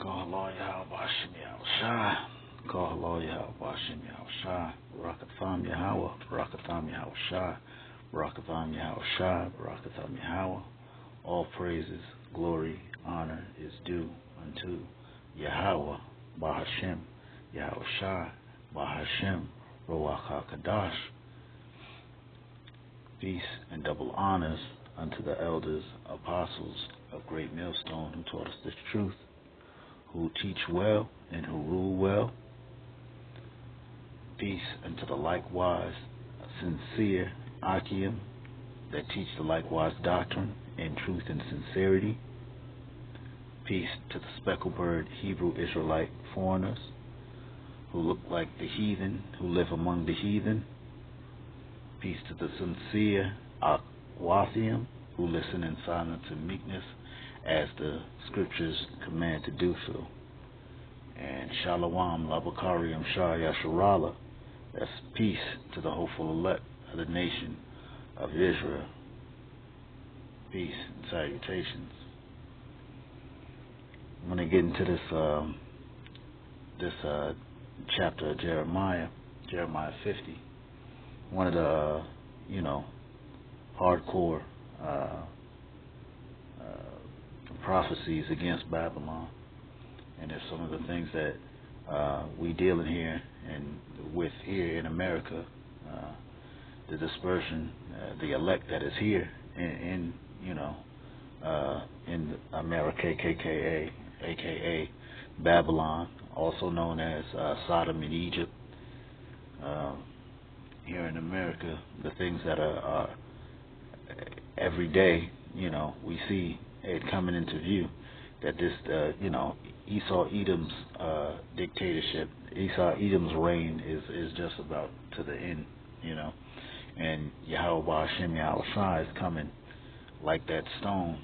Call Yahweh Bashim Yahushai. Call Yahweh Bashim Yahushai. Barakatham Yahweh. Barakatham Yahushai. Barakatham Yahushai. Barakatham Yahweh. All praises, glory, honor is due unto Yahweh Bahashem Yahushai Bahashem Ruach HaKadosh. Peace and double honors unto the elders, apostles of Great Millstone who taught us this truth, who teach well and who rule well. Peace unto the likewise sincere Achaim that teach the likewise doctrine in truth and sincerity. Peace to the speckled-bird Hebrew Israelite foreigners who look like the heathen, who live among the heathen. Peace to the sincere Aquathium who listen in silence and meekness as the scriptures command to do so. And Shalom Labakariam Shah Yasharala, that's peace to the hopeful elect of the nation of Israel. Peace and salutations. I'm going to get into this chapter of Jeremiah 50. One of the, hardcore prophecies against Babylon. And there's some of the things that we deal in here and with here in America, the dispersion, the elect that is here in America, aka Babylon, also known as Sodom and Egypt. Here in America, the things that are every day, we see it coming into view that this, Esau Edom's dictatorship, Esau Edom's reign is just about to the end, and Yahweh Hashem Yahushai is coming like that stone,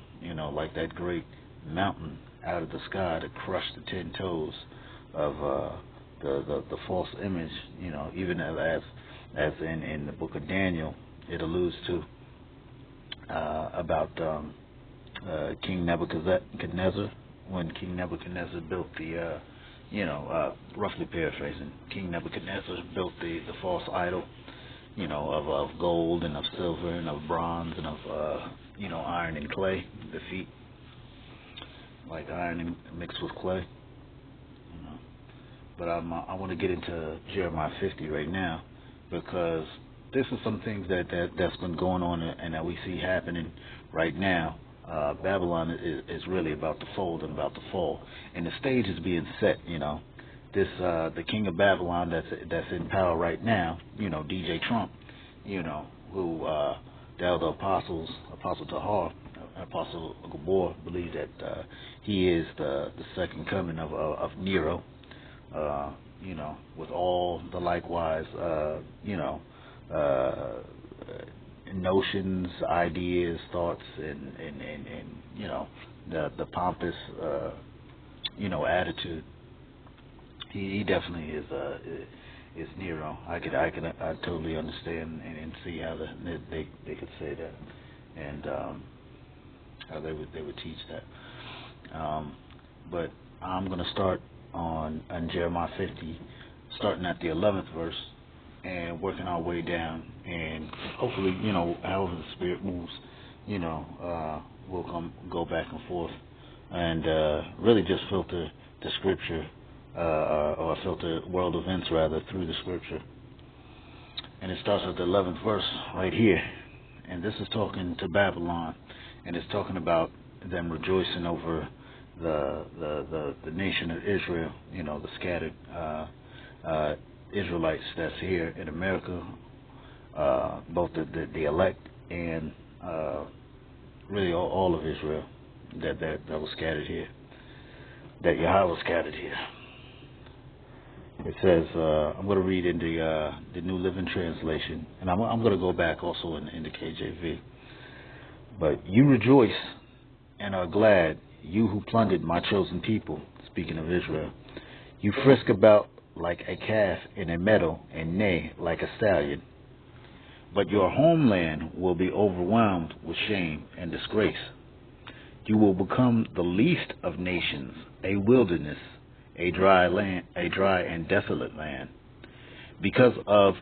like that great mountain out of the sky to crush the 10 toes of the false image, even as in the book of Daniel, it alludes to about King Nebuchadnezzar, when King Nebuchadnezzar built the, roughly paraphrasing, King Nebuchadnezzar built the false idol, of gold and of silver and of bronze and of, iron and clay, the feet, like iron mixed with clay. But I want to get into Jeremiah 50 right now, because this is some things that's been going on and that we see happening right now. Babylon is really about to fold and about to fall, and the stage is being set. This the king of Babylon that's in power right now. DJ Trump. Who the elder Apostle Tahar, Apostle Gabor, believe that he is the second coming of Nero. With all the likewise, notions, ideas, thoughts, and the pompous, attitude. He definitely is Nero. I totally understand and see how they could say that, and how they would teach that. But I'm going to start on Jeremiah 50, starting at the 11th verse and working our way down, and hopefully, however the Spirit moves, we'll go back and forth and really just filter the Scripture, or filter world events rather, through the Scripture. And it starts with the 11th verse right here, and this is talking to Babylon, and it's talking about them rejoicing over the nation of Israel, the scattered Israelites that's here in America, both the elect and really all of Israel that was scattered here, that Yahweh was scattered here. It says, I'm going to read in the New Living Translation, and I'm going to go back also in the KJV. But you rejoice and are glad, you who plundered my chosen people, speaking of Israel. You frisk about like a calf in a meadow, and neigh like a stallion. But your homeland will be overwhelmed with shame and disgrace. You will become the least of nations, a wilderness, a dry and desolate land. Because of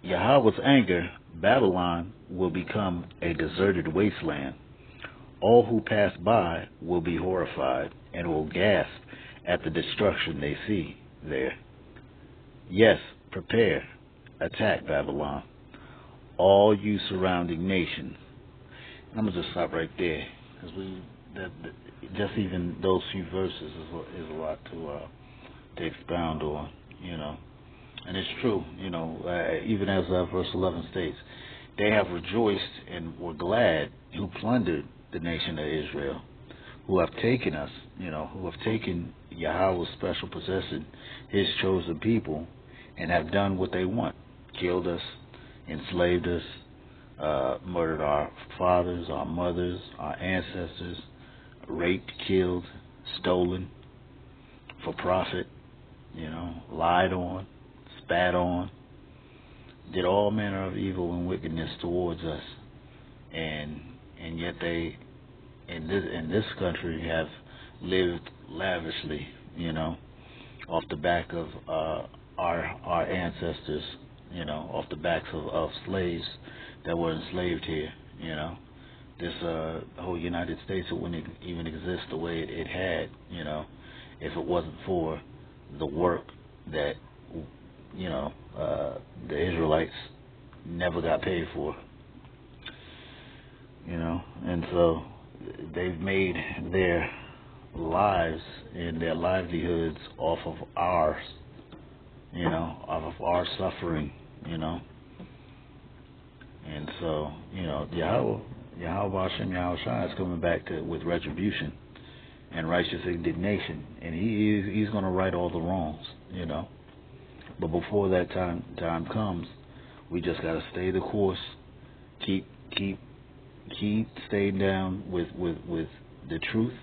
Yahweh's anger, Babylon will become a deserted wasteland. All who pass by will be horrified and will gasp at the destruction they see there. Yes, prepare, attack Babylon, all you surrounding nations. I'm gonna just stop right there, because just even those few verses is a lot to expound on, and it's true, even as verse 11 states, they have rejoiced and were glad who plundered the nation of Israel, who have taken us, who have taken Yahweh's special possession, his chosen people, and have done what they want, killed us, enslaved us, murdered our fathers, our mothers, our ancestors, raped, killed, stolen for profit, lied on, spat on, did all manner of evil and wickedness towards us, and yet they in this country have lived lavishly, off the back of our ancestors, off the backs of slaves that were enslaved here, This whole United States, it wouldn't even exist the way it had, if it wasn't for the work that, the Israelites never got paid for, and so they've made their lives and their livelihoods off of ours, off of our suffering, and so, Yahweh Hashem Yahushua is coming back with retribution and righteous indignation, and he's going to right all the wrongs, But before that time comes, we just got to stay the course, keep staying down with the truth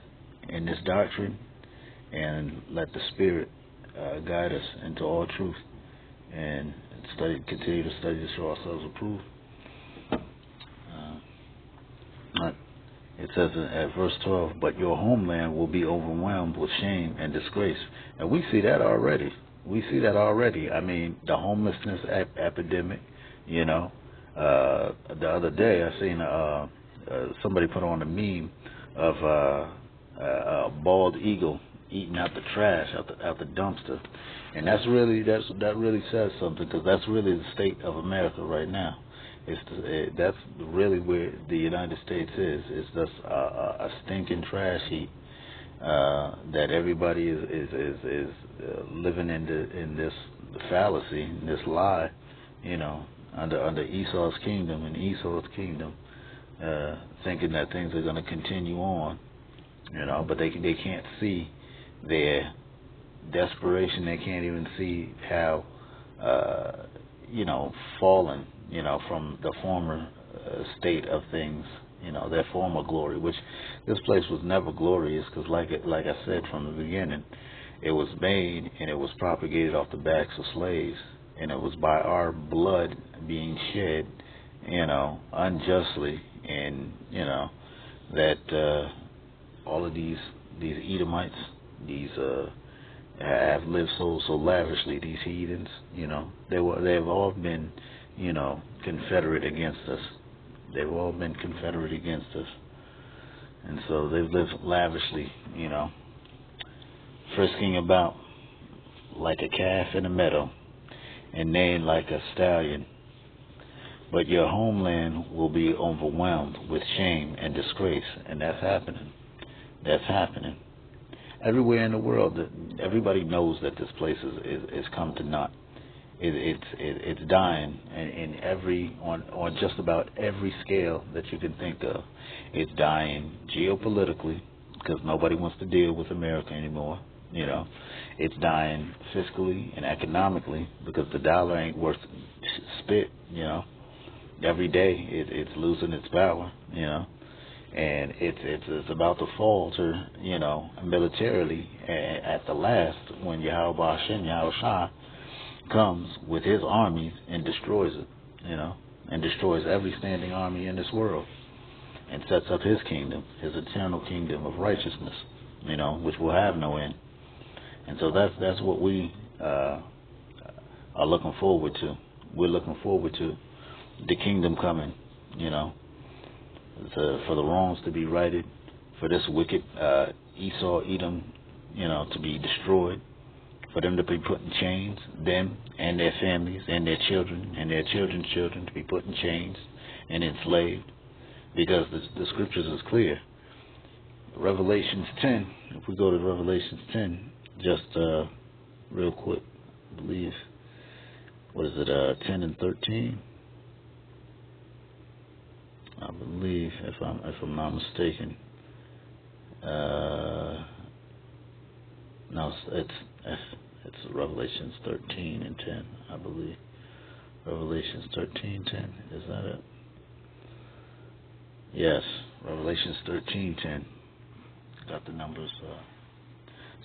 and this doctrine, and let the Spirit guide us into all truth, and continue to study to show ourselves approved. It says at verse 12, but your homeland will be overwhelmed with shame and disgrace. And we see that already. I mean, the homelessness epidemic, the other day I seen somebody put on a meme of a bald eagle eating out the trash, out the dumpster. And that really says something, because that's really the state of America right now. That's really where the United States is. It's just a stinking trash heap that everybody is living in this fallacy, in this lie, under Esau's kingdom and Esau's kingdom, thinking that things are going to continue on, but they can't see their desperation. They can't even see how fallen, from the former state of things, their former glory, which this place was never glorious, because like I said from the beginning, it was made and it was propagated off the backs of slaves, and it was by our blood being shed, unjustly, and that all of these Edomites, these have lived so lavishly, these heathens, they've all been, confederate against us. They've all been confederate against us. And so they've lived lavishly, frisking about like a calf in a meadow and neighing like a stallion. But your homeland will be overwhelmed with shame and disgrace, and that's happening. Everywhere in the world, everybody knows that this place is come to naught. It's dying on just about every scale that you can think of. It's dying geopolitically, because nobody wants to deal with America anymore. It's dying fiscally and economically, because the dollar ain't worth spit. Every day it's losing its power. And it's about to falter, militarily at the last, when Yahweh Hashem Yahushua comes with his armies and destroys it, and destroys every standing army in this world. and sets up his kingdom, his eternal kingdom of righteousness, which will have no end. And so that's what we are looking forward to. We're looking forward to the kingdom coming, for the wrongs to be righted, for this wicked Esau, Edom, to be destroyed, for them to be put in chains, them and their families and their children and their children's children to be put in chains and enslaved, because the scriptures is clear. Revelations 10, if we go to Revelations 10, just real quick, I believe, 10 and 13? I believe, if I'm not mistaken. No, it's Revelations 13 and 10, I believe. Revelations 13:10, is that it? Yes, Revelations 13:10. Got the numbers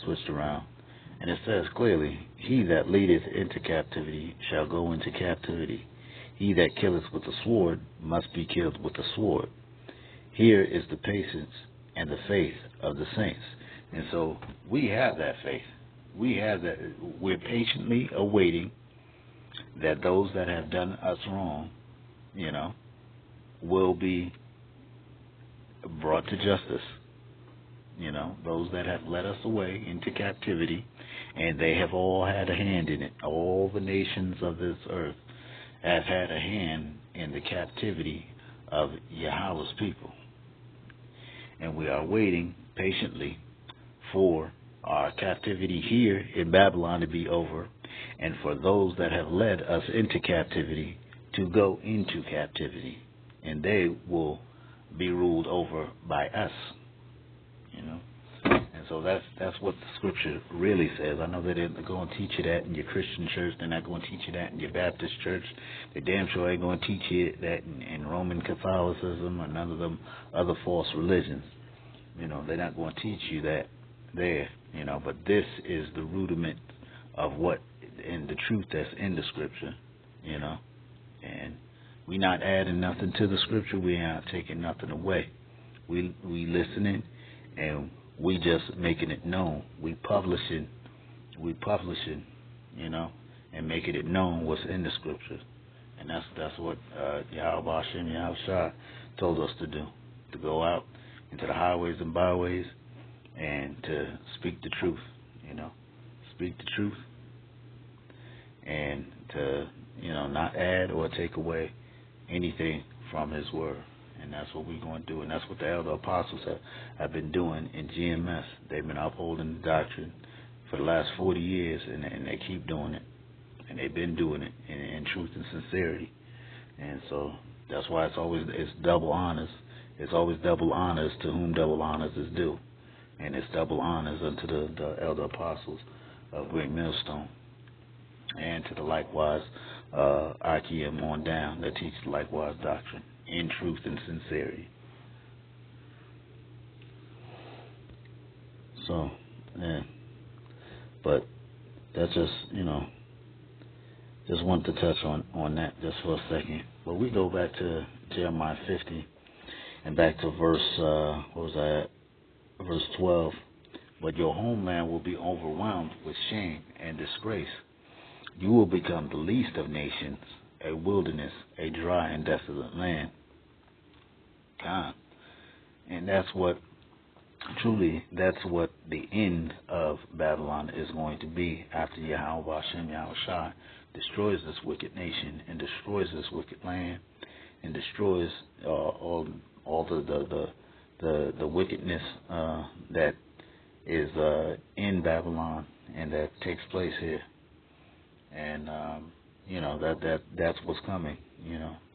switched around. And it says clearly, he that leadeth into captivity shall go into captivity. He that killeth with the sword must be killed with the sword. Here is the patience and the faith of the saints. And so we have that faith. We have that. We're patiently awaiting that those that have done us wrong, will be brought to justice. Those that have led us away into captivity, and they have all had a hand in it. All the nations of this earth have had a hand in the captivity of Yahweh's people. And we are waiting patiently for our captivity here in Babylon to be over, and for those that have led us into captivity to go into captivity, and they will be ruled over by us. And so that's what the scripture really says. I know they didn't go and teach you that in your Christian church. They're not going to teach you that in your Baptist church. They damn sure ain't going to teach you that in Roman Catholicism or none of them other false religions. They're not going to teach you that there. But this is the rudiment of what in the truth that's in the scripture. And we not adding nothing to the scripture. We not taking nothing away. We listening, and we just making it known. We publishing, and making it known what's in the scripture. And that's what Yahweh Hashem Yahushua told us to do, to go out into the highways and byways and to speak the truth, speak the truth, and to, not add or take away anything from his word. And that's what we're going to do. And that's what the elder apostles have been doing in GMS. They've been upholding the doctrine for the last 40 years, and they keep doing it. And they've been doing it in truth and sincerity. And so that's why it's double honors. It's always double honors to whom double honors is due. And it's double honors unto the elder apostles of Great Millstone, and to the likewise Achaim on down that teach the likewise doctrine in truth and sincerity. So, yeah. But that's just, just wanted to touch on that just for a second. But we go back to Jeremiah 50 and back to verse, verse 12. But your homeland will be overwhelmed with shame and disgrace. You will become the least of nations, a wilderness, a dry and desolate land. God. And that's what the end of Babylon is going to be after Yahweh Hashem Yahushua destroys this wicked nation and destroys this wicked land and destroys all the wickedness that is in Babylon and that takes place here. And that's what's coming.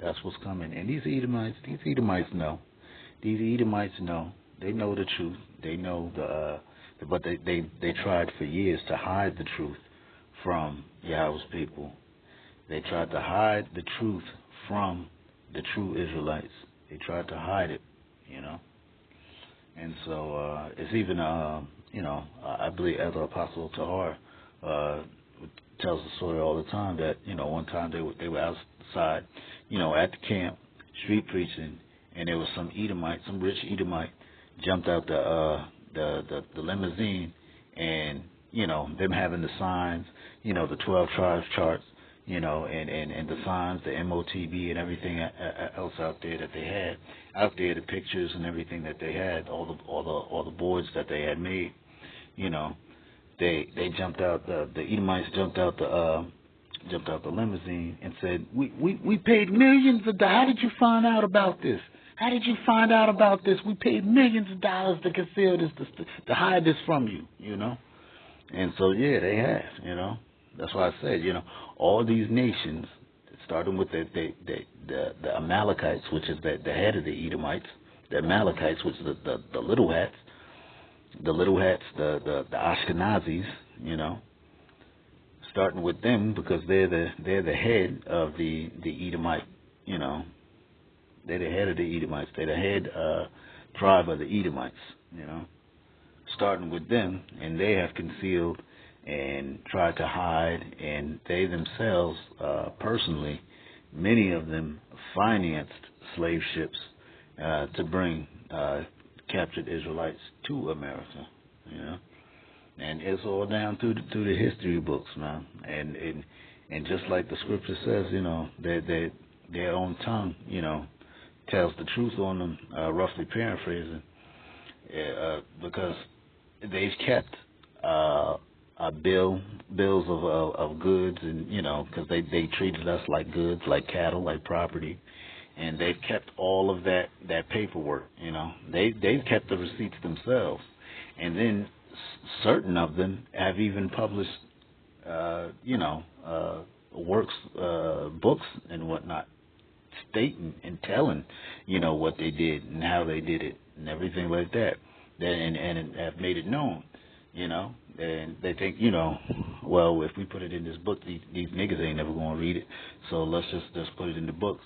That's what's coming. And these Edomites know. They know the truth. They know but they tried for years to hide the truth from Yahweh's people. They tried to hide the truth from the true Israelites. They tried to hide it, And so it's even, I believe Elder Apostle Tahar tells the story all the time that, one time they were outside, at the camp, street preaching, and there was some Edomite, some rich Edomite, jumped out the limousine, and them having the signs, the 12 tribes charts, and the signs, the MOTB and everything else out there that they had, out there, the pictures and everything that they had, all the boards that they had made, they jumped out, the Edomites jumped out the limousine and said, we paid millions of dollars. How did you find out about this? How did you find out about this? We paid millions of dollars to conceal this, to hide this from you, And so, yeah, they have, That's why I said, all these nations, starting with the Amalekites, which is the head of the Edomites, the Amalekites, which is the little hats, the Ashkenazis, starting with them because they're the head of the Edomite, they're the head of the Edomites. They're the head tribe of the Edomites, starting with them, and they have concealed and tried to hide, and they themselves, personally, many of them financed slave ships to bring captured Israelites to America, and it's all down through the history books, man, and just like the scripture says, their own tongue, tells the truth on them, roughly paraphrasing, because they've kept bills of goods, and because they treated us like goods, like cattle, like property, and they've kept all of that paperwork. They've kept the receipts themselves, and then certain of them have even published works, books and whatnot, stating and telling what they did and how they did it and everything like that, and have made it known, and they think, well, if we put it in this book, these niggas ain't never gonna read it, so let's just put it in the books.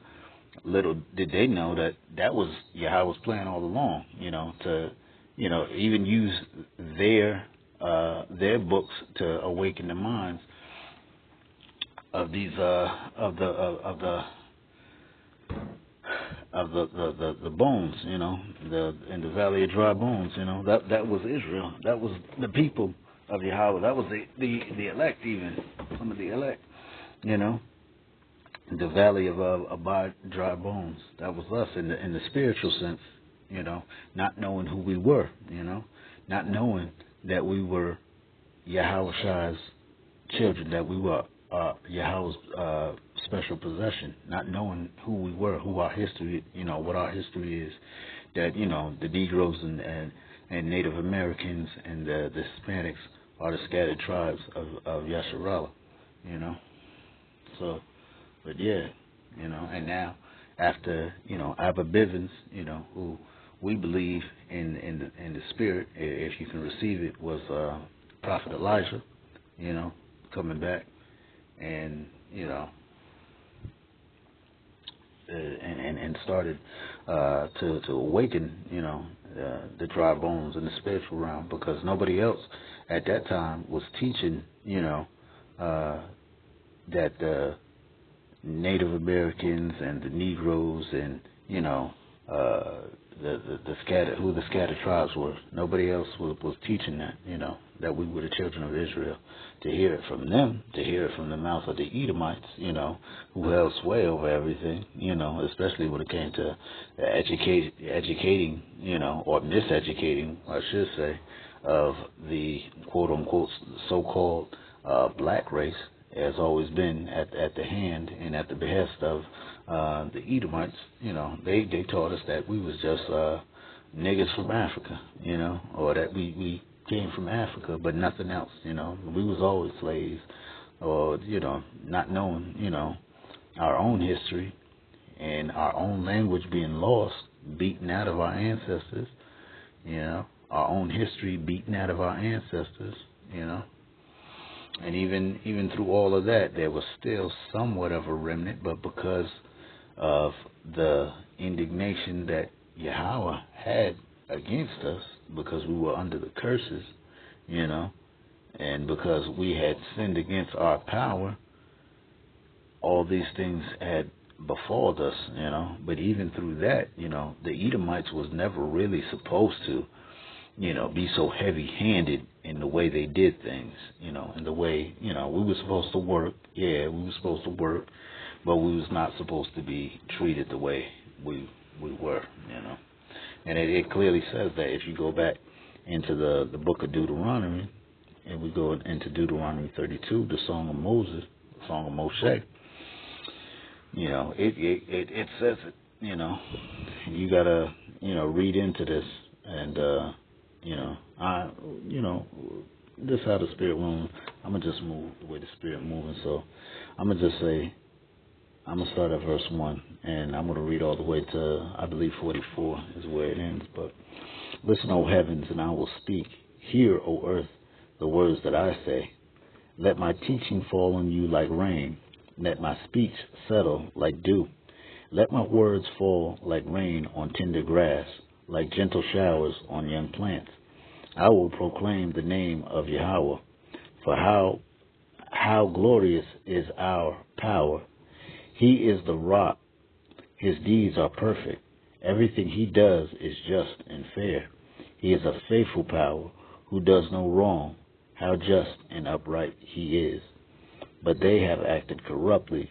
Little did they know that was Yahweh's plan all along, to even use their books to awaken the minds of these of the bones, in the valley of dry bones, that was Israel. That was the people of Yahweh. That was the elect, even some of the elect, the valley of dry bones. That was us in the spiritual sense, not knowing who we were, not knowing that we were Yahweh's children, that we were Yahweh's special possession, not knowing who we were, who our history, what our history is, that, the Negroes and Native Americans and the Hispanics are the scattered tribes of Yasharallah, So, but yeah, and now after, Abba Bivens, who we believe in the spirit, if you can receive it, was Prophet Elijah, coming back, and and started to awaken, the dry bones in the spiritual realm, because nobody else at that time was teaching, that the Native Americans and the Negroes and the scattered tribes were. Nobody else was teaching that, that we were the children of Israel. To hear it from them, to hear it from the mouth of the Edomites, who held sway over everything, especially when it came to educating, or miseducating, I should say, of the quote unquote so-called black race, has always been at the hand and at the behest of the Edomites. They taught us that we was just niggas from Africa, or that we came from Africa, but nothing else, We was always slaves, or, not knowing, our own history and our own language being lost, beaten out of our ancestors, our own history beaten out of our ancestors, And even through all of that, there was still somewhat of a remnant, but because of the indignation that Yahweh had against us, because we were under the curses, and because we had sinned against our power, all these things had befalled us, but even through that, the Edomites was never really supposed to, be so heavy-handed in the way they did things, in the way, we were supposed to work. Yeah, we were supposed to work, but we was not supposed to be treated the way we were, And it clearly says that if you go back into the book of Deuteronomy, and we go into Deuteronomy 32, the Song of Moses, the Song of Moshe, it says it, you gotta, read into this, and, this is how the Spirit moves. I'm gonna just move the way the Spirit moving, so I'm gonna just say, I'm going to start at verse 1, and I'm going to read all the way to, I believe, 44 is where it ends. But listen, O heavens, and I will speak. Hear, O earth, the words that I say. Let my teaching fall on you like rain. Let my speech settle like dew. Let my words fall like rain on tender grass, like gentle showers on young plants. I will proclaim the name of Yahweh, for how glorious is our power. He is the rock. His deeds are perfect. Everything he does is just and fair. He is a faithful power who does no wrong. How just and upright he is. But they have acted corruptly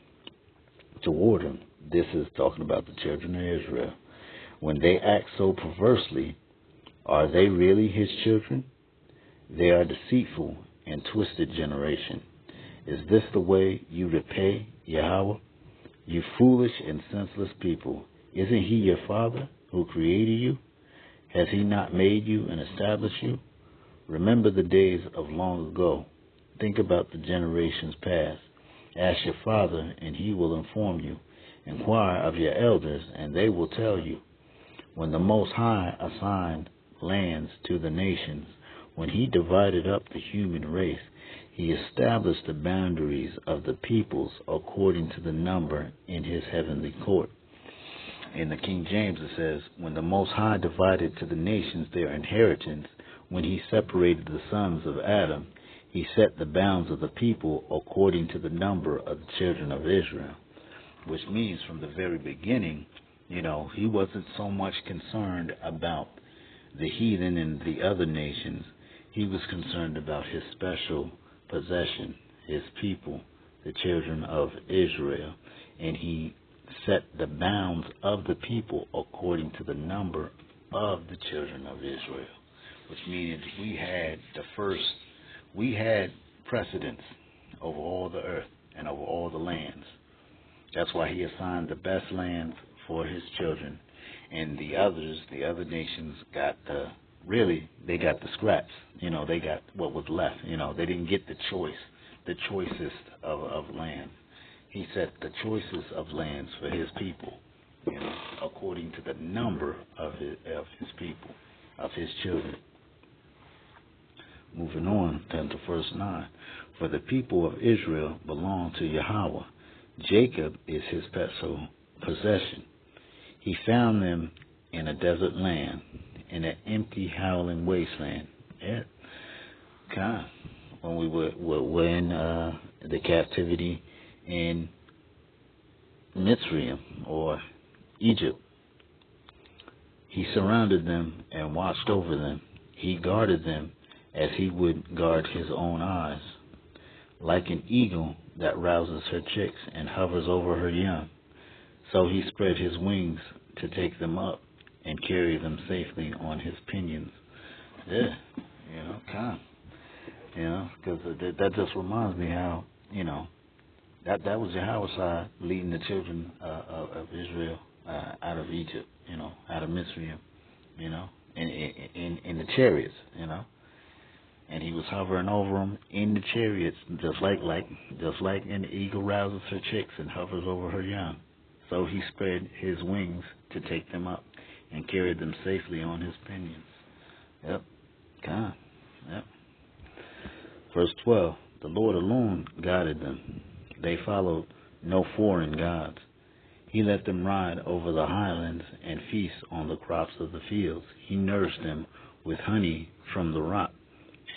toward him. This is talking about the children of Israel. When they act so perversely, are they really his children? They are deceitful and twisted generation. Is this the way you repay Yahweh? You foolish and senseless people, isn't he your father who created you? Has he not made you and established you? Remember the days of long ago. Think about the generations past. Ask your father, and he will inform you. Inquire of your elders, and they will tell you. When the Most High assigned lands to the nations, when he divided up the human race, he established the boundaries of the peoples according to the number in his heavenly court. In the King James it says, when the Most High divided to the nations their inheritance, when he separated the sons of Adam, he set the bounds of the people according to the number of the children of Israel. Which means from the very beginning, he wasn't so much concerned about the heathen and the other nations. He was concerned about his special possession, his people, the children of Israel, and he set the bounds of the people according to the number of the children of Israel, which means we had precedence over all the earth and over all the lands. That's why he assigned the best lands for his children, and the other nations got they got the scraps. They got what was left. They didn't get the choicest of land. He set the choicest of lands for his people, according to the number of his people, of his children. Moving on then to verse 9. For the people of Israel belong to Yahweh. Jacob is his special possession. He found them in a desert land, in an empty, howling wasteland. Yeah, kind of. When we were in the captivity in Mitzrayim or Egypt, he surrounded them and watched over them. He guarded them as he would guard his own eyes, like an eagle that rouses her chicks and hovers over her young. So he spread his wings to take them up and carry them safely on his pinions. Yeah, kind of. Because that just reminds me how, that was Yahweh leading the children of Israel out of Egypt, out of Mitzrayim, in the chariots, and he was hovering over them in the chariots, just like an eagle rouses her chicks and hovers over her young. So he spread his wings to take them up and carried them safely on his pinions. Yep, kind. Yep. Verse 12. The Lord alone guided them. They followed no foreign gods. He let them ride over the highlands and feast on the crops of the fields. He nourished them with honey from the rock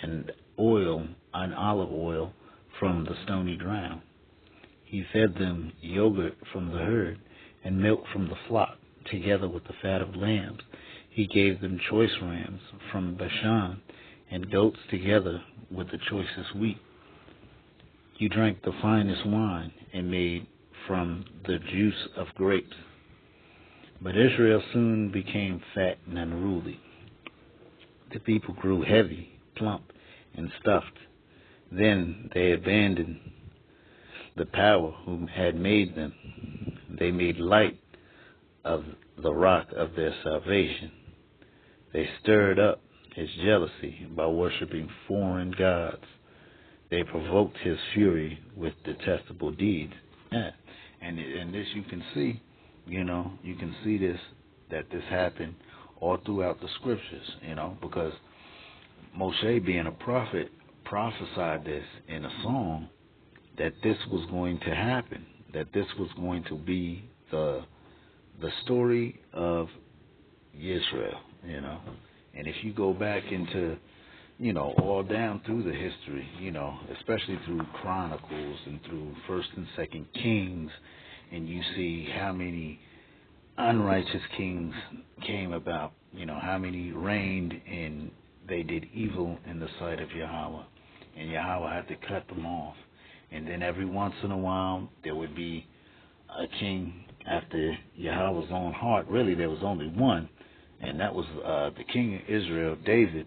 and olive oil from the stony ground. He fed them yogurt from the herd and milk from the flock, together with the fat of lambs. He gave them choice rams from Bashan and goats together with the choicest wheat. You drank the finest wine and made from the juice of grapes. But Israel soon became fat and unruly. The people grew heavy, plump, and stuffed. Then they abandoned the power who had made them. They made light of the rock of their salvation. They stirred up his jealousy by worshiping foreign gods. They provoked his fury with detestable deeds. Yeah. And this you can see, you can see that this happened all throughout the scriptures, because Moshe, being a prophet, prophesied this in a song, that this was going to happen, that this was going to be the story of Israel, And if you go back into, all down through the history, especially through Chronicles and through First and Second Kings, and you see how many unrighteous kings came about, how many reigned and they did evil in the sight of Yahweh, and Yahweh had to cut them off. And then every once in a while, there would be a king after Yahweh's own heart. Really, there was only one, and that was the king of Israel, David,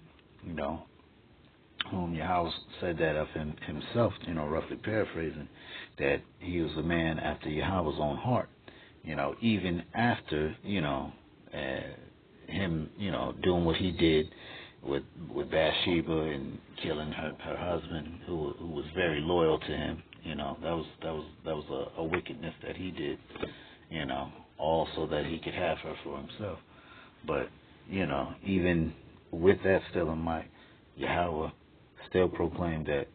whom Yahweh said that of himself, roughly paraphrasing, that he was a man after Yahweh's own heart. Even after, him, doing what he did with Bathsheba and killing her husband, who was very loyal to him. That was a wickedness that he did. All so that he could have her for himself. But even with that still in mind, Yahweh still proclaimed that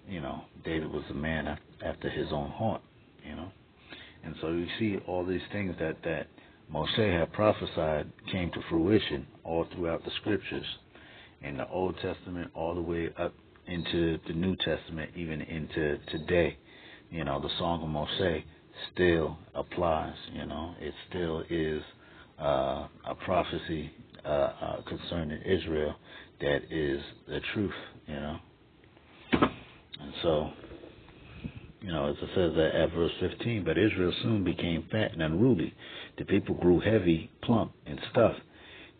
David was a man after his own heart. And so you see all these things that Moshe had prophesied came to fruition all throughout the scriptures. In the Old Testament all the way up into the New Testament, even into today. The Song of Moshe still applies, It still is a prophecy concerning Israel that is the truth, And so, as it says that at verse 15, but Israel soon became fat and unruly. The people grew heavy, plump, and stuffed.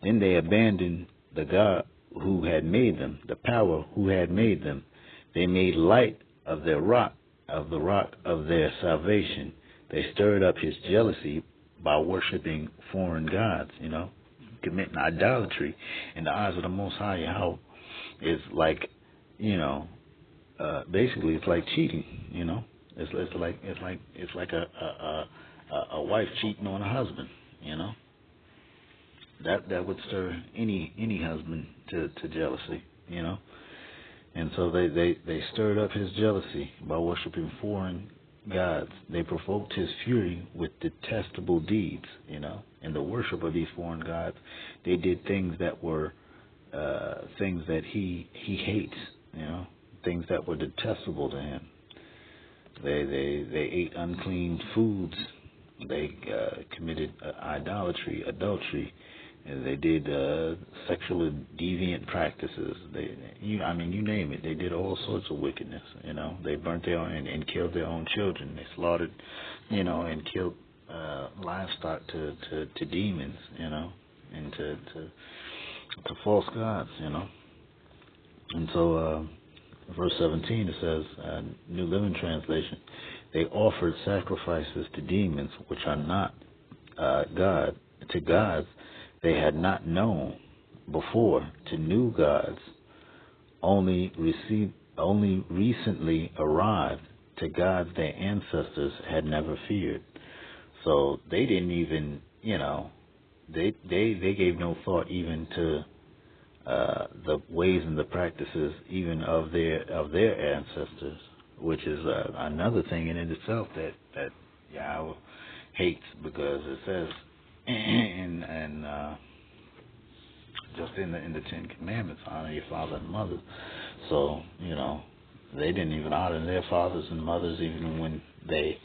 Then they abandoned the God who had made them, the power who had made them. They made light of their rock, of the rock of their salvation. They stirred up his jealousy by worshiping foreign gods, committing idolatry in the eyes of the Most High. How is like, basically it's like cheating, It's like a wife cheating on a husband, That would stir any husband to jealousy, And so they stirred up his jealousy by worshiping foreign gods. They provoked his fury with detestable deeds, In the worship of these foreign gods, they did things that were things that he hates, things that were detestable to him. They ate unclean foods. They committed idolatry, adultery. They did sexual deviant practices. You name it. They did all sorts of wickedness. They burnt their own and killed their own children. They slaughtered, and killed livestock to demons, and to false gods, And so, verse 17 it says, New Living Translation, they offered sacrifices to demons, which are not God, to gods they had not known before, to new gods only recently arrived, to gods their ancestors had never feared. So they didn't even, they gave no thought even to the ways and the practices even of their ancestors, which is another thing in itself that Yahweh hates, because it says and just in the Ten Commandments, honor your father and mother. So they didn't even honor their fathers and mothers even when they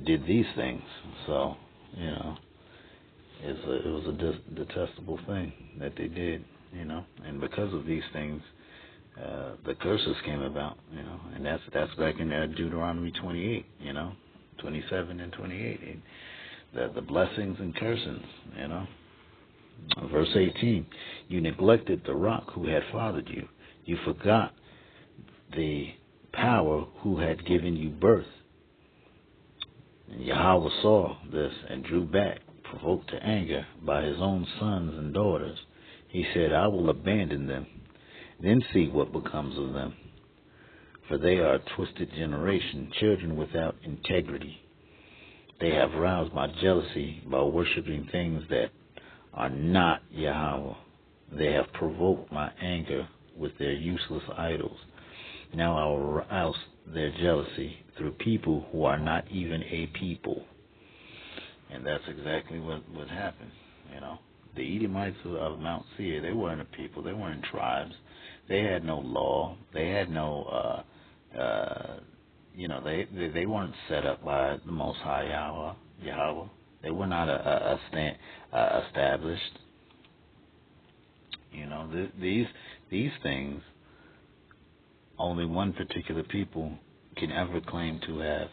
did these things. So, it was a detestable thing that they did, and because of these things, the curses came about, and that's back in Deuteronomy 28, 27 and 28, and the blessings and cursings, Verse 18, you neglected the rock who had fathered you. You forgot the power who had given you birth. And Yahweh saw this and drew back, provoked to anger by his own sons and daughters. He said, I will abandon them, then see what becomes of them. For they are a twisted generation, children without integrity. They have roused my jealousy by worshiping things that are not Yahweh. They have provoked my anger with their useless idols. Now I will rouse their jealousy through people who are not even a people. And that's exactly what happened, The Edomites of Mount Seir, they weren't a people. They weren't tribes. They had no law. They had no, they weren't set up by the Most High Yahweh. They were not established. These things, only one particular people can ever claim to have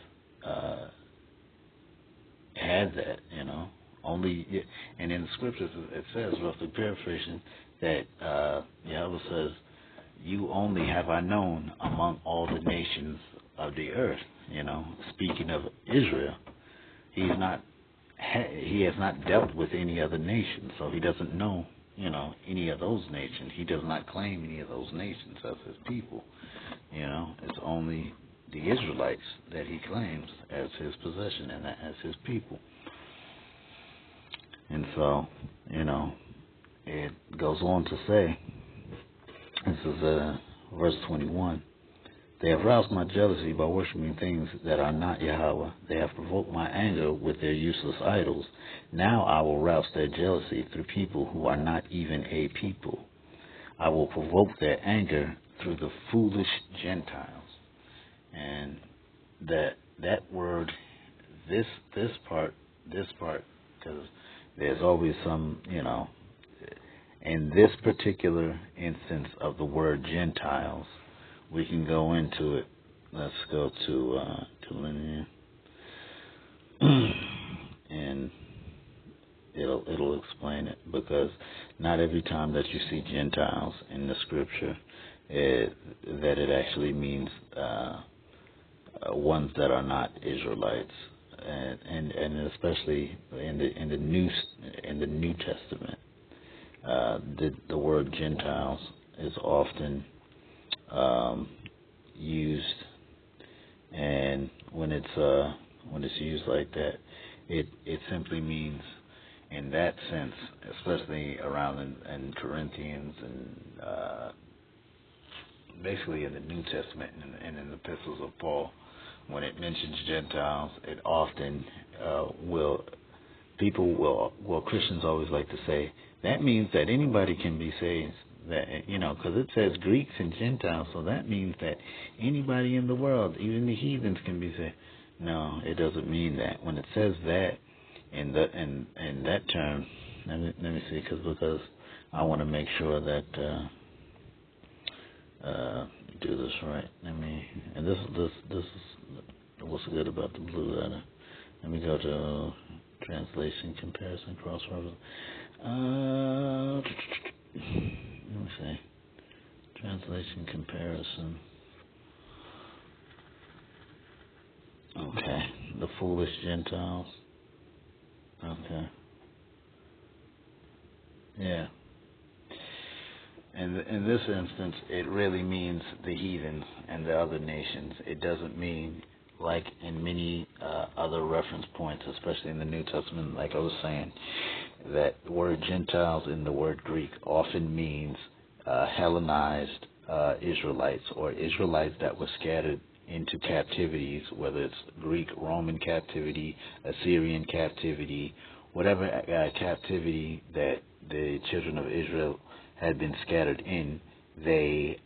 had that. Only, and in the scriptures it says, roughly paraphrasing, that Yahweh says, "You only have I known among all the nations of the earth." Speaking of Israel, he has not dealt with any other nation, so he doesn't know, any of those nations. He does not claim any of those nations as his people. It's only the Israelites that he claims as his possession and as his people. And so, it goes on to say, this is verse 21, they have roused my jealousy by worshiping things that are not Yahweh. They have provoked my anger with their useless idols. Now I will rouse their jealousy through people who are not even a people. I will provoke their anger through the foolish Gentiles. And that word, this part, because there's always some, in this particular instance of the word Gentiles, we can go into it. Let's go to linear, and it'll explain it, because not every time that you see Gentiles in the scripture, that it actually means ones that are not Israelites, and especially in the New Testament, the word Gentiles is often used, and when it's used like that, it simply means, in that sense, especially around in Corinthians and basically in the New Testament and in the epistles of Paul, when it mentions Gentiles, it often Christians always like to say, that means that anybody can be saved. That, because it says Greeks and Gentiles, so that means that anybody in the world, even the heathens, can be saved. No, it doesn't mean that. When it says that in that term, let me see, because I want to make sure that do this right. And this is what's good about the blue letter. Let me go to translation, comparison, cross-reference. Let me see. Translation, comparison. Okay. The foolish Gentiles. Okay. Yeah. And in this instance, it really means the heathens and the other nations. It doesn't mean, like in many other reference points, especially in the New Testament, like I was saying, that the word Gentiles in the word Greek often means Hellenized Israelites, or Israelites that were scattered into captivities, whether it's Greek, Roman captivity, Assyrian captivity, whatever captivity that the children of Israel had been scattered in, they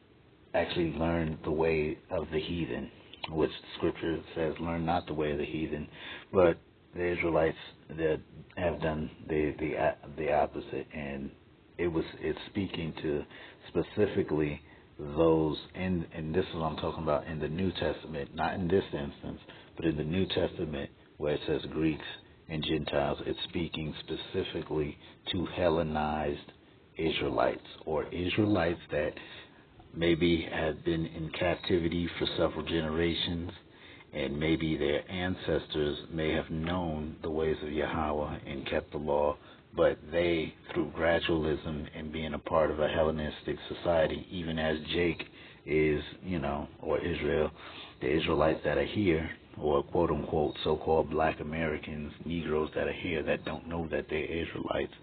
actually learned the way of the heathen. which Scripture says, "Learn not the way of the heathen," but the Israelites that have done the opposite, and it's speaking to specifically those and this is what I'm talking about in the New Testament, not in this instance, but in the New Testament where it says Greeks and Gentiles. It's speaking specifically to Hellenized Israelites, or Israelites that maybe had been in captivity for several generations, and maybe their ancestors may have known the ways of Yahweh and kept the law, but they, through gradualism and being a part of a Hellenistic society, even as Jake is, or Israel, the Israelites that are here, or quote unquote so-called black Americans, Negroes that are here that don't know that they're Israelites,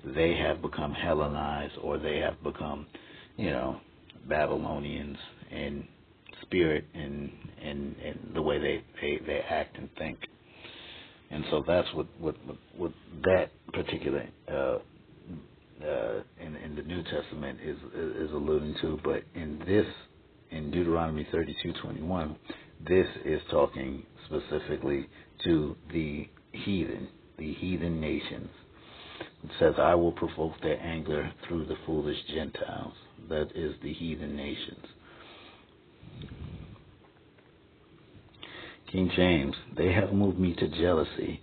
they have become Hellenized, or they have become, Babylonians in spirit and the way they act and think. And so that's what that particular in the New Testament is alluding to. But in Deuteronomy 32:21, this is talking specifically to the heathen nations. It says, "I will provoke their anger through the foolish Gentiles." That is the heathen nations. King James, "They have moved me to jealousy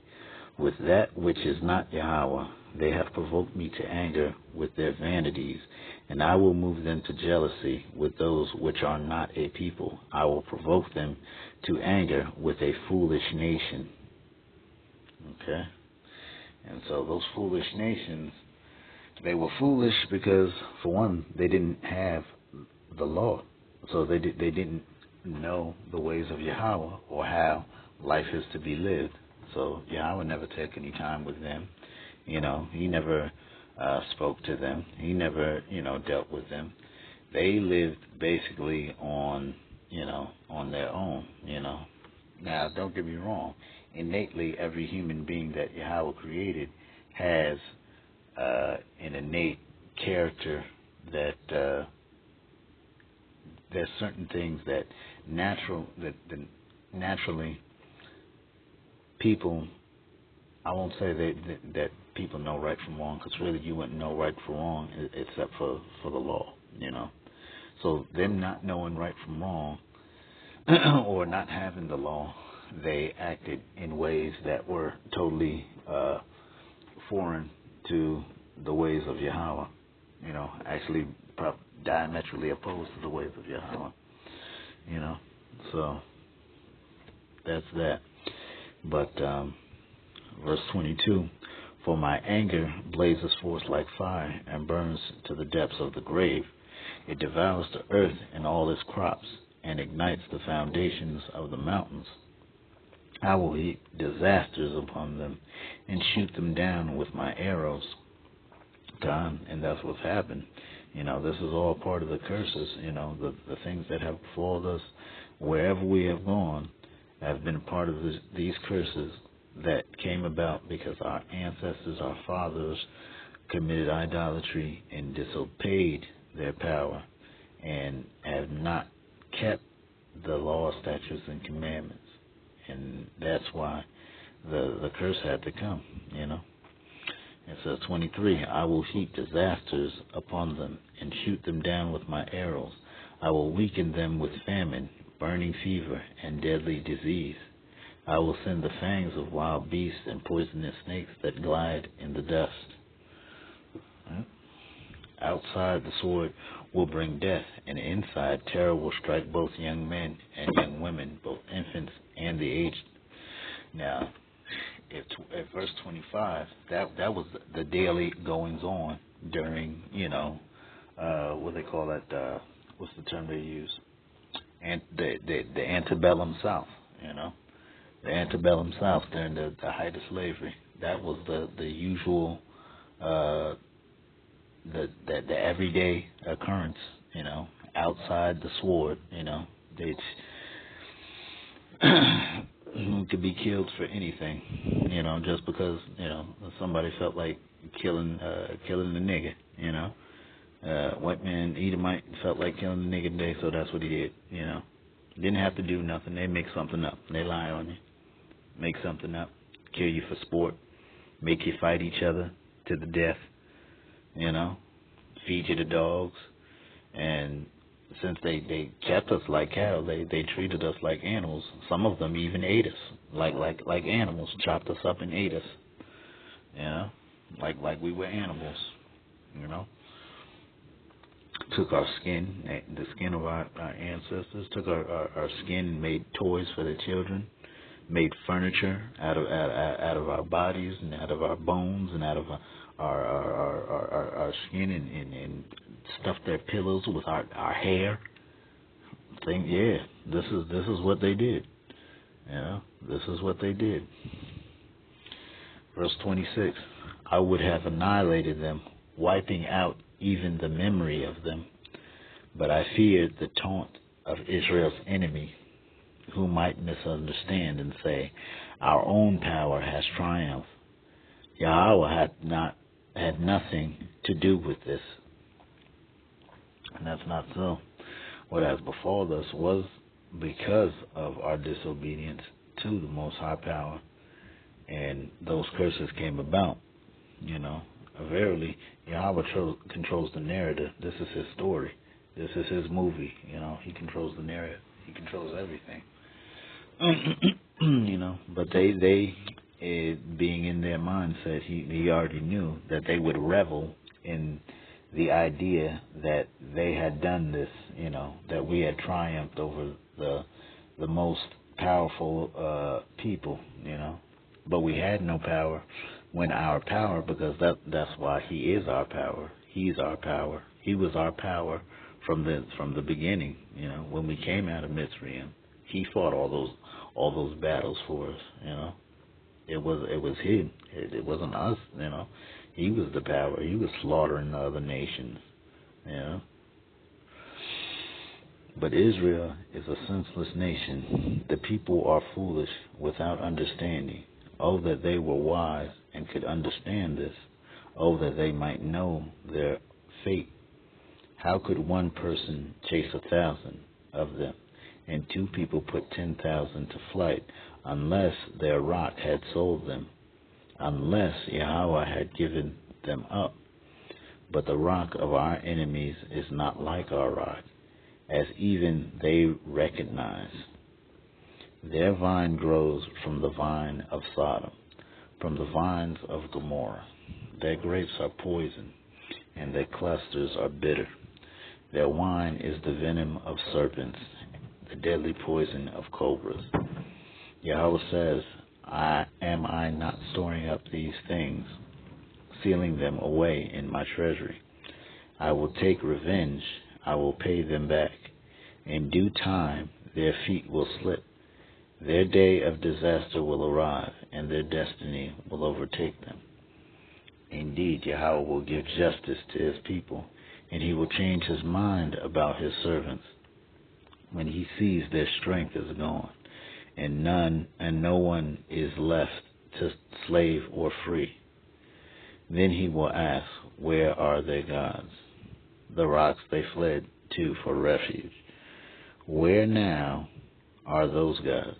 with that which is not Yahweh. They have provoked me to anger with their vanities, and I will move them to jealousy with those which are not a people. I will provoke them to anger with a foolish nation." Okay? And so those foolish nations, they were foolish because, for one, they didn't have the law. So they didn't know the ways of Yahweh or how life is to be lived. So Yahweh never took any time with them. He never spoke to them. He never, dealt with them. They lived basically on their own, Now, don't get me wrong. Innately, every human being that Yahweh created has an innate character that there's certain things that naturally people, I won't say that people know right from wrong, because really you wouldn't know right from wrong except for the law, So them not knowing right from wrong or not having the law, they acted in ways that were totally foreign to the ways of Yahweh. Actually diametrically opposed to the ways of Yahweh. So that's that. But verse 22, "For my anger blazes forth like fire and burns to the depths of the grave. It devours the earth and all its crops and ignites the foundations of the mountains. I will heap disasters upon them and shoot them down with my arrows." God, and that's what's happened. This is all part of the curses. The things that have befallen us wherever we have gone have been part of these curses that came about because our ancestors, our fathers, committed idolatry and disobeyed their power and have not kept the law, statutes, and commandments. And that's why the curse had to come, It says 23, "I will heap disasters upon them and shoot them down with my arrows. I will weaken them with famine, burning fever, and deadly disease. I will send the fangs of wild beasts and poisonous snakes that glide in the dust. Outside, the sword will bring death, and inside, terror will strike both young men and young women, both infants and the aged." Now, at verse 25, that was the daily goings on during, what they call that, what's the term they use? And the antebellum South, the antebellum South during the height of slavery. That was the usual, the everyday occurrence, outside the sword, they'd could be killed for anything, just because, somebody felt like killing the nigger, White man Edomite felt like killing the nigger today, so that's what he did, Didn't have to do nothing. They make something up. They lie on you. Make something up. Kill you for sport. Make you fight each other to the death. Feed you to dogs. And since they kept us like cattle, they treated us like animals. Some of them even ate us like animals. Chopped us up and ate us. Like we were animals. Took our skin, the skin of our ancestors, took our skin and made toys for their children, made furniture out of our bodies and out of our bones and out of our skin and stuffed their pillows with our hair. This is what they did. This is what they did. Verse 26, I would have annihilated them, wiping out even the memory of them. But I feared the taunt of Israel's enemy, who might misunderstand and say, our own power has triumphed. Yahweh had nothing to do with this. And that's not so. What has befallen us was because of our disobedience to the Most High Power. And those curses came about. Verily, Yahweh controls the narrative. This is his story. This is his movie. He controls the narrative. He controls everything. But they being in their mindset, he already knew that they would revel in the idea that they had done this, that we had triumphed over the most powerful people, But we had no power when our power, because that's why he is our power. He's our power. He was our power from the beginning. When we came out of Mitzrayim, he fought all those battles for us. It was him. It wasn't us. He was the power. He was slaughtering the other nations. But Israel is a senseless nation. The people are foolish without understanding. Oh, that they were wise and could understand this. Oh, that they might know their fate. How could one person chase 1,000 of them, and 2 people put 10,000 to flight, unless their rock had sold them, unless Yahweh had given them up? But the rock of our enemies is not like our rock, as even they recognize. Their vine grows from the vine of Sodom, from the vines of Gomorrah. Their grapes are poison, and their clusters are bitter. Their wine is the venom of serpents, the deadly poison of cobras. Yahweh says, Am I not storing up these things, sealing them away in my treasury? I will take revenge. I will pay them back. In due time, their feet will slip. Their day of disaster will arrive, and their destiny will overtake them. Indeed, Yahweh will give justice to his people, and he will change his mind about his servants when he sees their strength is gone, and no one is left to slave or free. Then he will ask, where are their gods, the rocks they fled to for refuge? Where now are those gods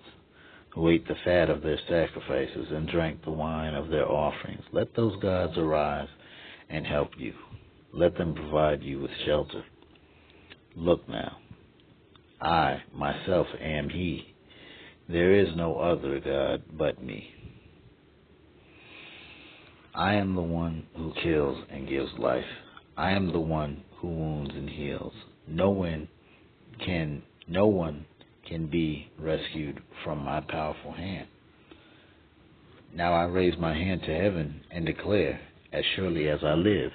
who ate the fat of their sacrifices and drank the wine of their offerings? Let those gods arise and help you. Let them provide you with shelter. Look now, I myself am he. There is no other God but me. I am the one who kills and gives life. I am the one who wounds and heals. No one can be rescued from my powerful hand. Now I raise my hand to heaven and declare, as surely as I live.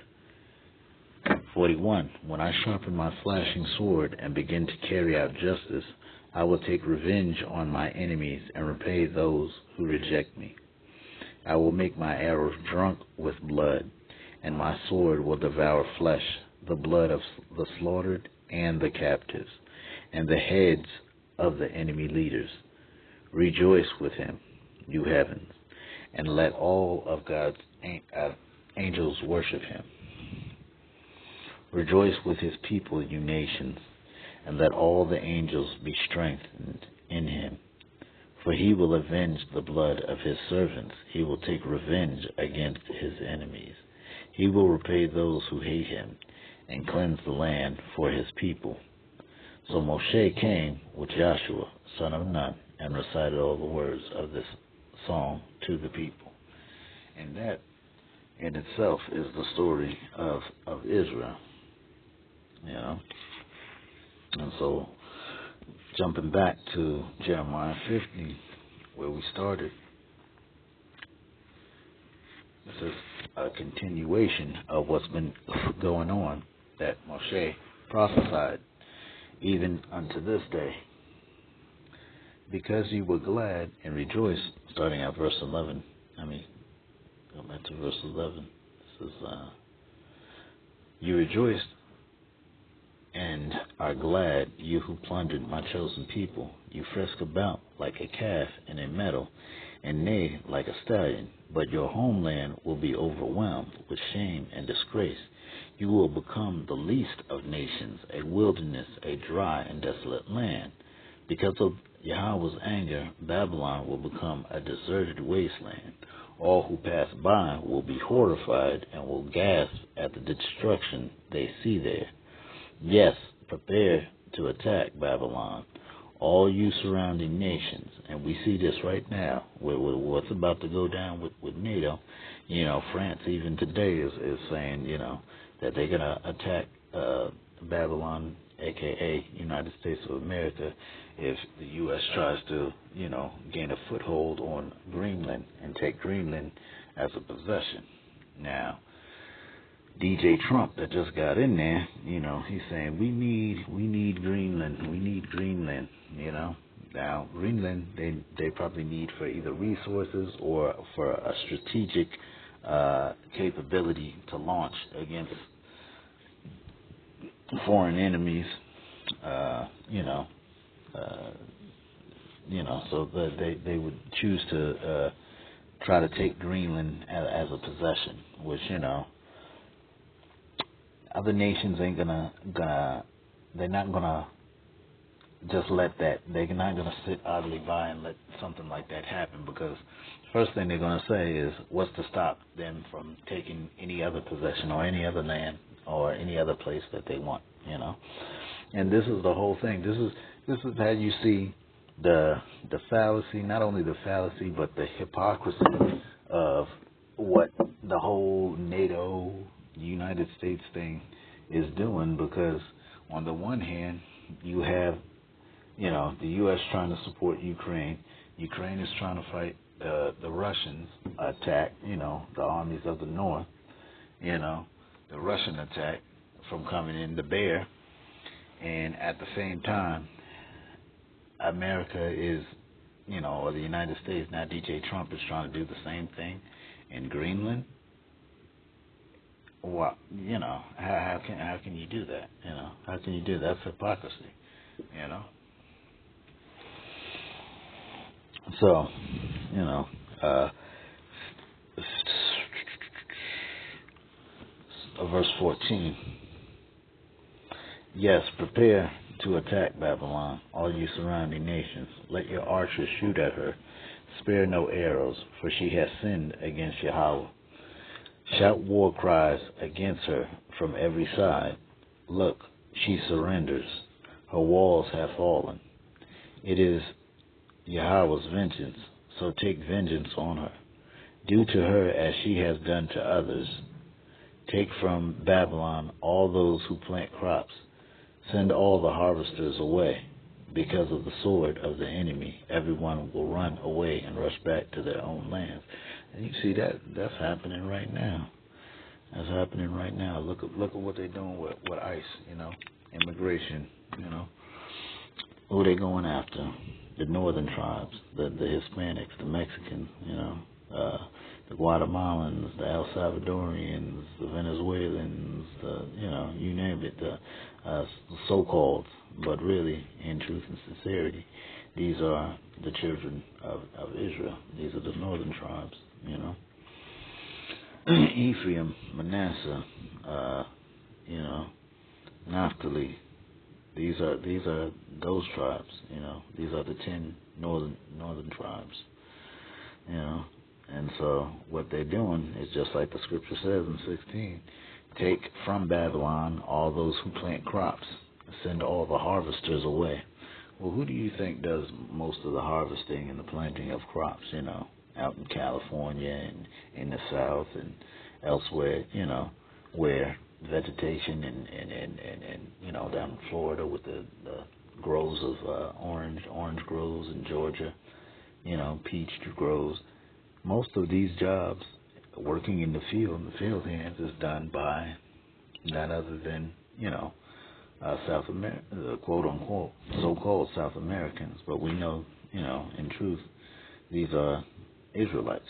41. When I sharpen my flashing sword and begin to carry out justice, I will take revenge on my enemies and repay those who reject me. I will make my arrows drunk with blood, and my sword will devour flesh, the blood of the slaughtered and the captives, and the heads of the enemy leaders. Rejoice with him, you heavens, and let all of God's angels worship him. Rejoice with his people, you nations. and let all the angels be strengthened in him. For he will avenge the blood of his servants. He will take revenge against his enemies. He will repay those who hate him, and cleanse the land for his people. So Moshe came with Joshua, son of Nun, and recited all the words of this song to the people. And that in itself is the story of Israel. And so, jumping back to Jeremiah 50, where we started, this is a continuation of what's been going on that Moshe prophesied even unto this day. Because you were glad and rejoiced, starting at verse 11. Go back to verse 11. This is, you rejoiced and are glad, you who plundered my chosen people. You frisk about like a calf in a meadow, and neigh like a stallion. But your homeland will be overwhelmed with shame and disgrace. You will become the least of nations, a wilderness, a dry and desolate land. Because of Yahweh's anger, Babylon will become a deserted wasteland. All who pass by will be horrified and will gasp at the destruction they see there. Yes, prepare to attack Babylon, all you surrounding nations. And we see this right now with what's about to go down with NATO. France even today is saying, that they're going to attack Babylon, a.k.a. United States of America, if the U.S. tries to, gain a foothold on Greenland and take Greenland as a possession. Now, DJ Trump that just got in there, he's saying we need Greenland, Now, Greenland, they probably need for either resources or for a strategic capability to launch against foreign enemies, so that they would choose to try to take Greenland as a possession, which, other nations ain't they're not gonna just let that. They're not gonna sit idly by and let something like that happen, because first thing they're gonna say is, what's to stop them from taking any other possession or any other land or any other place that they want, And this is the whole thing. This is how you see the fallacy, not only the fallacy, but the hypocrisy of what the whole NATO United States thing is doing. Because on the one hand, you have, the U.S. trying to support Ukraine. Ukraine is trying to fight the Russians attack, the armies of the North, the Russian attack from coming in to bear. And at the same time, America is, or the United States, now DJ Trump is trying to do the same thing in Greenland. Well, how can you do that? How can you do that? That's hypocrisy, So, verse 14. Yes, prepare to attack Babylon, all you surrounding nations. Let your archers shoot at her. Spare no arrows, for she has sinned against Yahweh. Shout war cries against her from every side. Look, she surrenders. Her walls have fallen. It is Yahweh's vengeance, so take vengeance on her. Do to her as she has done to others. Take from Babylon all those who plant crops. Send all the harvesters away. Because of the sword of the enemy, everyone will run away and rush back to their own lands. And you see that's happening right now. That's happening right now. Look at what they're doing with ICE, immigration, Who are they going after? The northern tribes, the Hispanics, the Mexicans, the Guatemalans, the El Salvadorians, the Venezuelans, you name it, the so-called, but really, in truth and sincerity, these are the children of Israel. These are the northern tribes, Ephraim, Manasseh, Naphtali, These are those tribes. These are the 10 northern tribes. You know, and so what they're doing is just like the scripture says in 16: take from Babylon all those who plant crops, send all the harvesters away. Well, who do you think does most of the harvesting and the planting of crops? Out in California and in the South and elsewhere. Where vegetation and down in Florida with the groves of orange groves in Georgia. Peach grows. Most of these jobs, working in the field hands, is done by none other than South America, the quote unquote so-called South Americans. But we know, in truth, these are Israelites.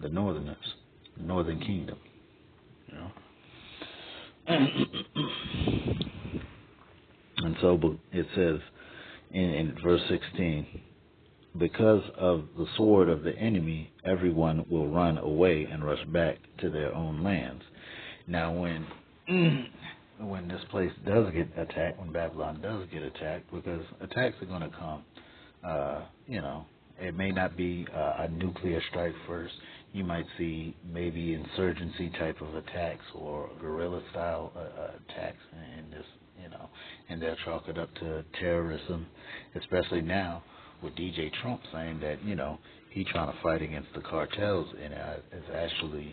The Northerners, the Northern Kingdom. And so it says in verse 16, because of the sword of the enemy, everyone will run away and rush back to their own lands. Now, when this place does get attacked, when Babylon does get attacked, because attacks are going to come, it may not be a nuclear strike first. You might see maybe insurgency type of attacks or guerrilla style attacks in this, and they'll chalk it up to terrorism, especially now with DJ Trump saying that, he's trying to fight against the cartels and is actually,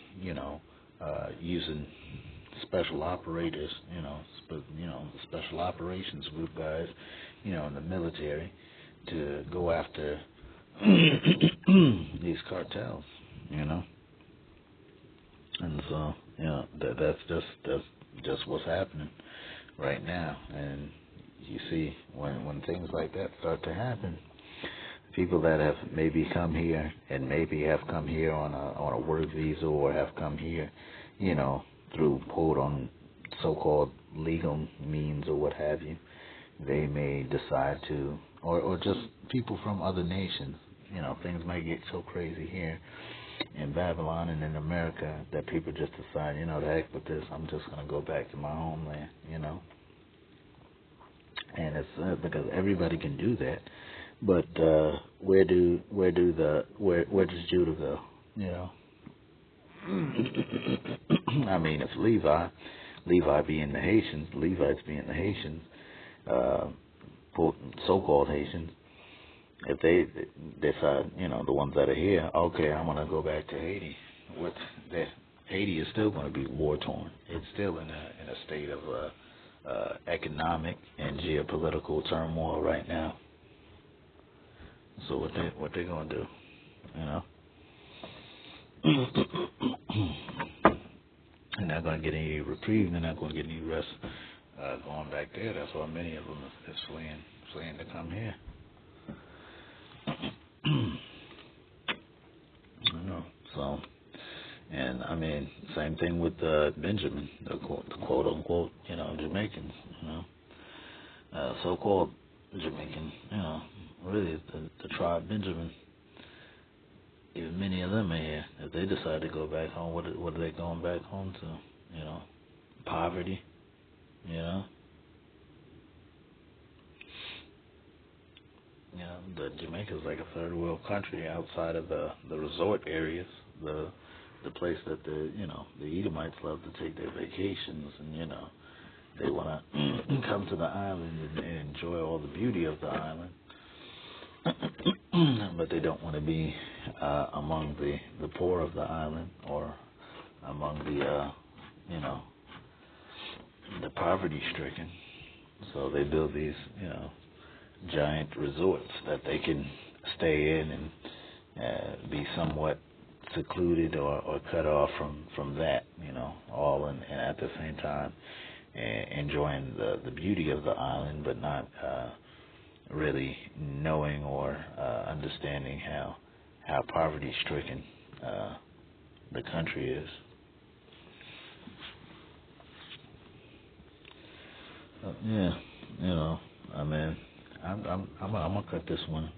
using special operators, the special operations group guys, in the military to go after these cartels, and so that's just what's happening right now. And you see, when things like that start to happen, people that have maybe come here and maybe have come here on a work visa or have come here, through quote on so-called legal means or what have you, they may decide to, or just people from other nations, things might get so crazy here in Babylon and in America that people just decide, the heck with this, I'm just going to go back to my homeland, and it's because everybody can do that, but where does Judah go? I mean, if Levi being the Haitians, Levites being the Haitians, so-called Haitians, if they decide, the ones that are here, okay, I'm gonna go back to Haiti. Haiti is still going to be war torn. It's still in a state of economic and geopolitical turmoil right now. So what they gonna do? They're not going to get any reprieve. They're not going to get any rest going back there. That's why many of them are fleeing to come here. So, and I mean, same thing with Benjamin, the quote unquote, Jamaicans, so-called Jamaican, really the tribe Benjamin. Even many of them are here. If they decide to go back home, what are they going back home to? Poverty. The Jamaica's like a third world country outside of the resort areas, the place that the Edomites love to take their vacations, and they want to come to the island and enjoy all the beauty of the island. But they don't want to be among the poor of the island or among the poverty stricken. So they build these giant resorts that they can stay in and be somewhat secluded or cut off from that, all and at the same time enjoying the beauty of the island, but not really knowing or understanding how poverty stricken the country is. I mean, I'm gonna cut this one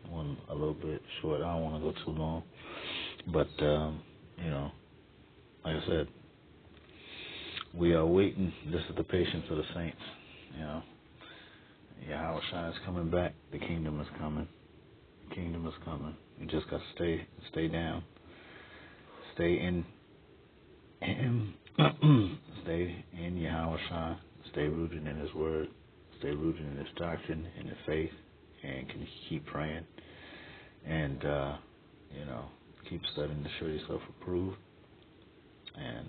a little bit short. I don't want to go too long, but like I said, we are waiting. This is the patience of the saints. Shai is coming back. The kingdom is coming. The kingdom is coming. You just got to stay down. Stay in him. Stay in Yahweh Shai. Stay rooted in his word. Stay rooted in his doctrine, in his faith, and can keep praying. And, keep studying to show yourself approved. And,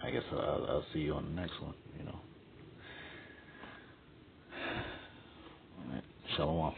I guess I'll see you on the next one, All right. Shalom.